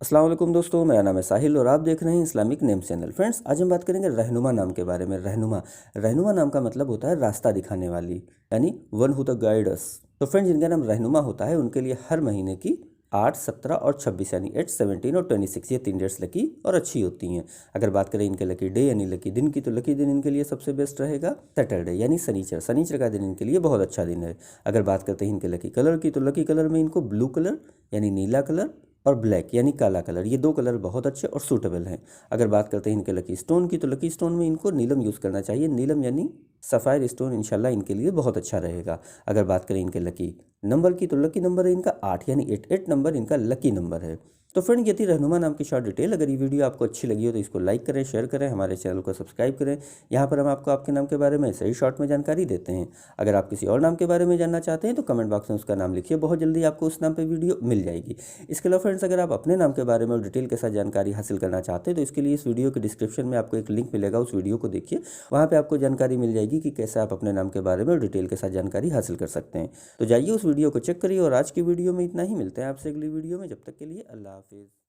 अस्सलाम वालेकुम दोस्तों, मेरा नाम है साहिल और आप देख रहे हैं इस्लामिक नेम चैनल। फ्रेंड्स, आज हम बात करेंगे रहनुमा नाम के बारे में। रहनुमा नाम का मतलब होता है रास्ता दिखाने वाली, यानी one who the guide us. तो फ्रेंड्स, जिनका नाम रहनुमा होता है उनके लिए हर महीने की 8, 17 और 26 यानी 8, 17 और 26 ये 3 डेट्स लकी और अच्छी होती हैं। अगर बात करें इनके लकी डे यानी लकी दिन की, तो लकी दिन इनके लिए सबसे बेस्ट रहेगा सैटरडे यानी शनिचर। शनिचर का दिन इनके लिए बहुत अच्छा दिन है। अगर बात करते हैं इनके लकी कलर की, तो लकी कलर में इनको ब्लू कलर यानी नीला कलर और ब्लैक यानी काला कलर, ये 2 कलर बहुत अच्छे और सूटेबल हैं। अगर बात करते हैं इनके लकी स्टोन की, तो लकी स्टोन में इनको नीलम यूज़ करना चाहिए। नीलम यानी सफ़ायर स्टोन इंशाल्लाह इनके लिए बहुत अच्छा रहेगा। अगर बात करें इनके लकी नंबर की, तो लकी नंबर है इनका 8 यानी 8 नंबर इनका लकी नंबर है। तो फ्रेंड, ये थी रहनुमा नाम की शॉर्ट डिटेल। अगर ये वीडियो आपको अच्छी लगी हो तो इसको लाइक करें, शेयर करें, हमारे चैनल को सब्सक्राइब करें। यहाँ पर हम आपको आपके नाम के बारे में सही शॉर्ट में जानकारी देते हैं। अगर आप किसी और नाम के बारे में जानना चाहते हैं तो कमेंट बॉक्स में उसका नाम लिखिए, बहुत जल्दी आपको उस नाम पर वीडियो मिल जाएगी। इसके अलावा फ्रेंड्स, अगर आप अपने नाम के बारे में और डिटेल के साथ जानकारी हासिल करना चाहते हैं तो इसके लिए इस वीडियो के डिस्क्रिप्शन में आपको एक लिंक मिलेगा, उस वीडियो को देखिए। वहाँ पे आपको जानकारी मिल जाएगी कि कैसे आप अपने नाम के बारे में और डिटेल के साथ जानकारी हासिल कर सकते हैं। तो जाइए उस वीडियो को चेक करिए। और आज की वीडियो में इतना ही, मिलते हैं आपसे अगली वीडियो में। जब तक के लिए अल्लाह हाफिज़।